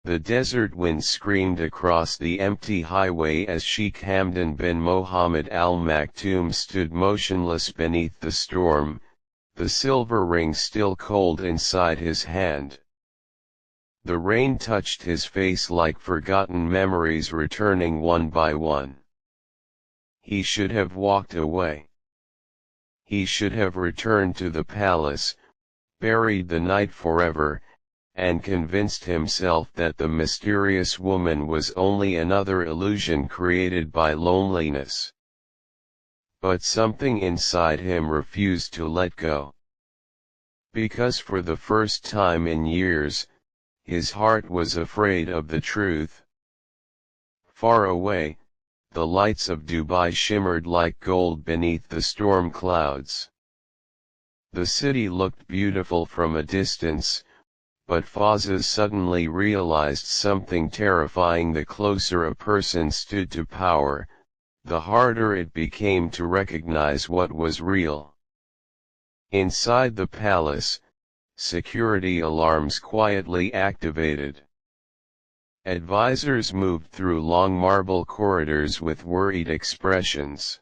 The desert wind screamed across the empty highway as Sheikh Hamdan bin Mohammed Al Maktoum stood motionless beneath the storm, the silver ring still cold inside his hand. The rain touched his face like forgotten memories returning one by one. He should have walked away. He should have returned to the palace, buried the night forever, and convinced himself that the mysterious woman was only another illusion created by loneliness. But something inside him refused to let go. Because for the first time in years, his heart was afraid of the truth. Far away, the lights of Dubai shimmered like gold beneath the storm clouds. The city looked beautiful from a distance, but Fazza suddenly realized something terrifying. The closer a person stood to power, the harder it became to recognize what was real. Inside the palace, security alarms quietly activated. Advisors moved through long marble corridors with worried expressions.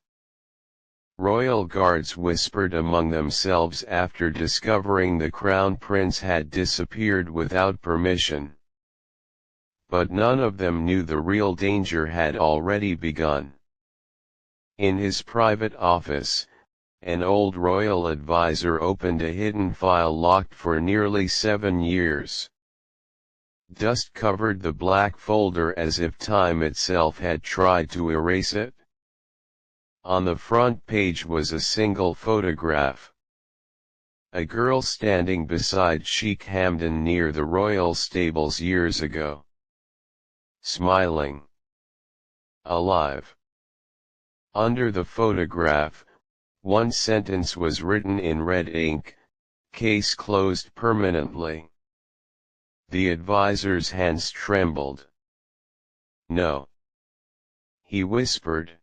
Royal guards whispered among themselves after discovering the crown prince had disappeared without permission. But none of them knew the real danger had already begun. In his private office, an old royal advisor opened a hidden file locked for nearly 7 years. Dust covered the black folder as if time itself had tried to erase it. On the front page was a single photograph. A girl standing beside Sheikh Hamdan near the royal stables years ago. Smiling. Alive. Under the photograph, one sentence was written in red ink: "Case closed permanently." The advisor's hands trembled. "No," he whispered.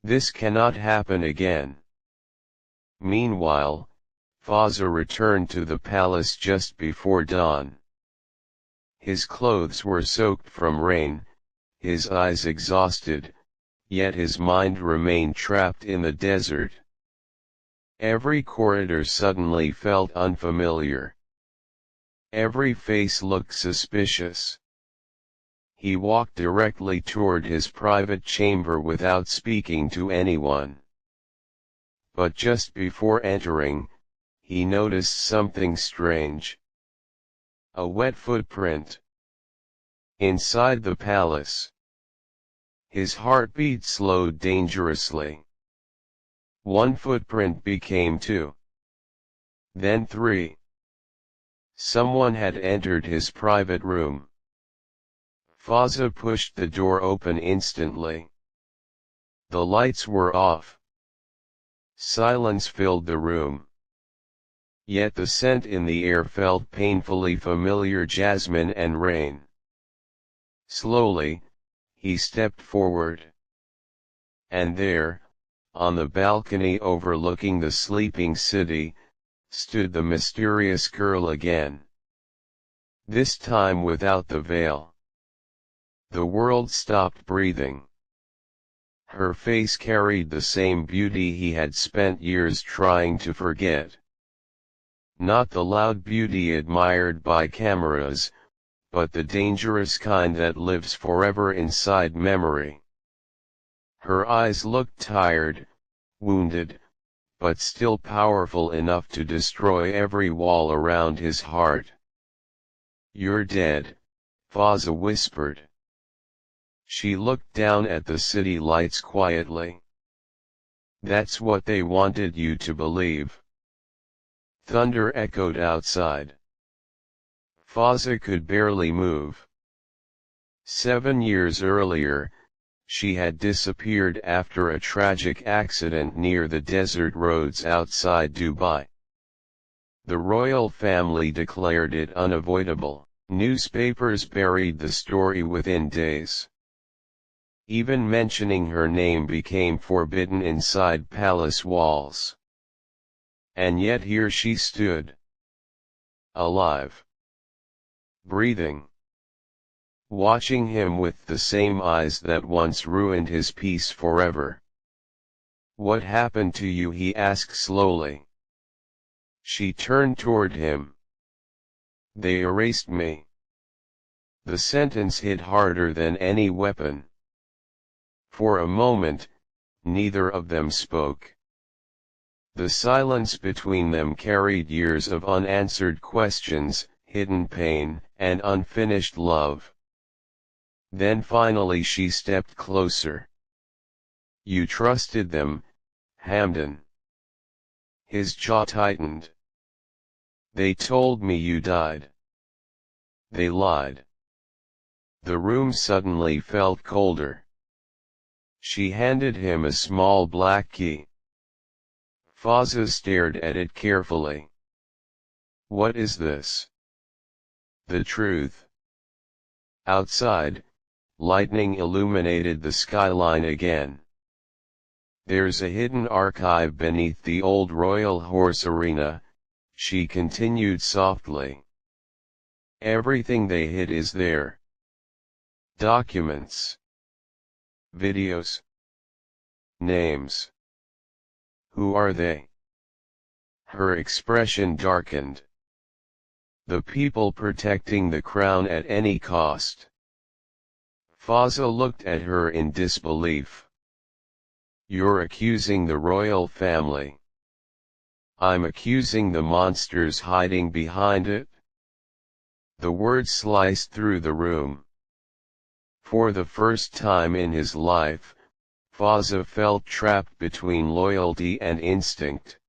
"This cannot happen again." Meanwhile, Fazza returned to the palace just before dawn. His clothes were soaked from rain, his eyes exhausted, yet his mind remained trapped in the desert. Every corridor suddenly felt unfamiliar. Every face looked suspicious. He walked directly toward his private chamber without speaking to anyone. But just before entering, he noticed something strange. A wet footprint. Inside the palace. His heartbeat slowed dangerously. One footprint became 2. Then 3. Someone had entered his private room. Fazza pushed the door open instantly. The lights were off. Silence filled the room. Yet the scent in the air felt painfully familiar: jasmine and rain. Slowly, he stepped forward. And there, on the balcony overlooking the sleeping city, stood the mysterious girl again. This time without the veil. The world stopped breathing. Her face carried the same beauty he had spent years trying to forget. Not the loud beauty admired by cameras, but the dangerous kind that lives forever inside memory. Her eyes looked tired, wounded, but still powerful enough to destroy every wall around his heart. "You're dead," Fazza whispered. She looked down at the city lights quietly. "That's what they wanted you to believe." Thunder echoed outside. Fazza could barely move. 7 years earlier, she had disappeared after a tragic accident near the desert roads outside Dubai. The royal family declared it unavoidable. Newspapers buried the story within days. Even mentioning her name became forbidden inside palace walls. And yet here she stood. Alive. Breathing. watching him with the same eyes that once ruined his peace forever. "What happened to you?" he asked slowly. She turned toward him. "They erased me." The sentence hit harder than any weapon. For a moment, neither of them spoke. The silence between them carried years of unanswered questions, hidden pain, and unfinished love. Then finally she stepped closer. "You trusted them, Hamdan." His jaw tightened. "They told me you died." "They lied." The room suddenly felt colder. She handed him a small black key. Fazza stared at it carefully. "What is this?" "The truth." Outside, lightning illuminated the skyline again. "There's a hidden archive beneath the old royal horse arena," she continued softly. "Everything they hid is there. Documents, videos, names. Who are they?" Her expression darkened. "The people protecting the crown at any cost." Fazza looked at her in disbelief. "You're accusing the royal family." "I'm accusing the monsters hiding behind it." The words sliced through the room. For the first time in his life, Fazza felt trapped between loyalty and instinct.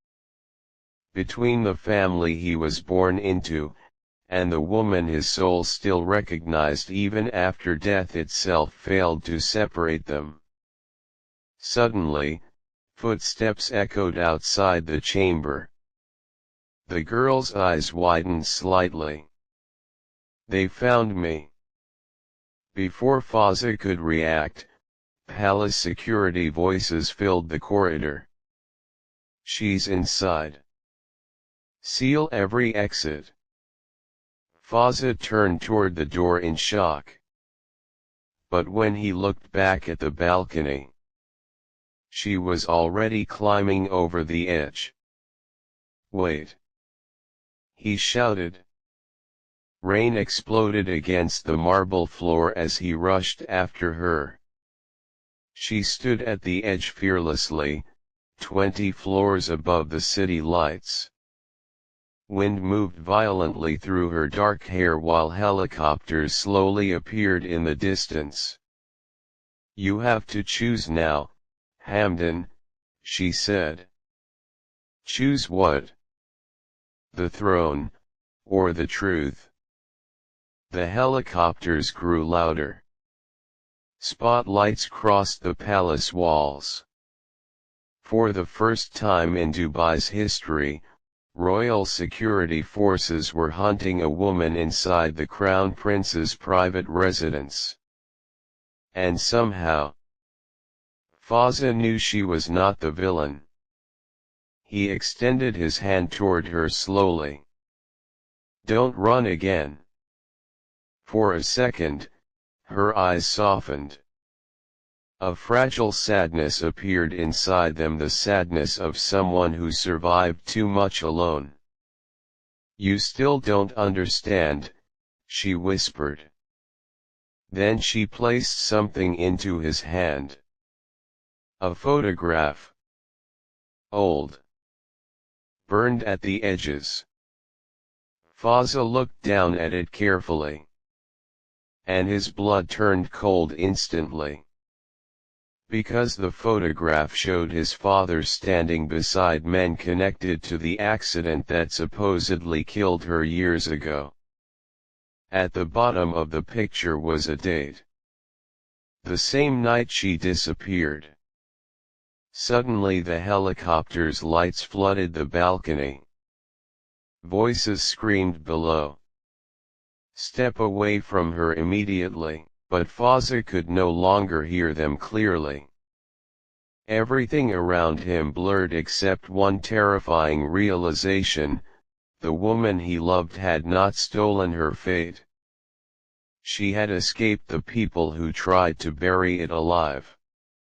Between the family he was born into, and the woman his soul still recognized even after death itself failed to separate them. Suddenly, footsteps echoed outside the chamber. The girl's eyes widened slightly. "They found me." Before Fazza could react, palace security voices filled the corridor. "She's inside. Seal every exit." Fazza turned toward the door in shock. But when he looked back at the balcony, she was already climbing over the edge. "Wait!" he shouted. Rain exploded against the marble floor as he rushed after her. She stood at the edge fearlessly, 20 floors above the city lights. Wind moved violently through her dark hair while helicopters slowly appeared in the distance. "You have to choose now, Hamdan," she said. "Choose what?" "The throne, or the truth." The helicopters grew louder. Spotlights crossed the palace walls. For the first time in Dubai's history, royal security forces were hunting a woman inside the crown prince's private residence. And somehow, Fazza knew she was not the villain. He extended his hand toward her slowly. "Don't run again." For a second, her eyes softened. A fragile sadness appeared inside them, the sadness of someone who survived too much alone. "You still don't understand," she whispered. Then she placed something into his hand. A photograph. Old. Burned at the edges. Fazza looked down at it carefully. And his blood turned cold instantly. Because the photograph showed his father standing beside men connected to the accident that supposedly killed her years ago. At the bottom of the picture was a date. The same night she disappeared. Suddenly the helicopter's lights flooded the balcony. Voices screamed below. "Step away from her immediately," but Fazza could no longer hear them clearly. Everything around him blurred except one terrifying realization: the woman he loved had not stolen her fate. She had escaped the people who tried to bury it alive.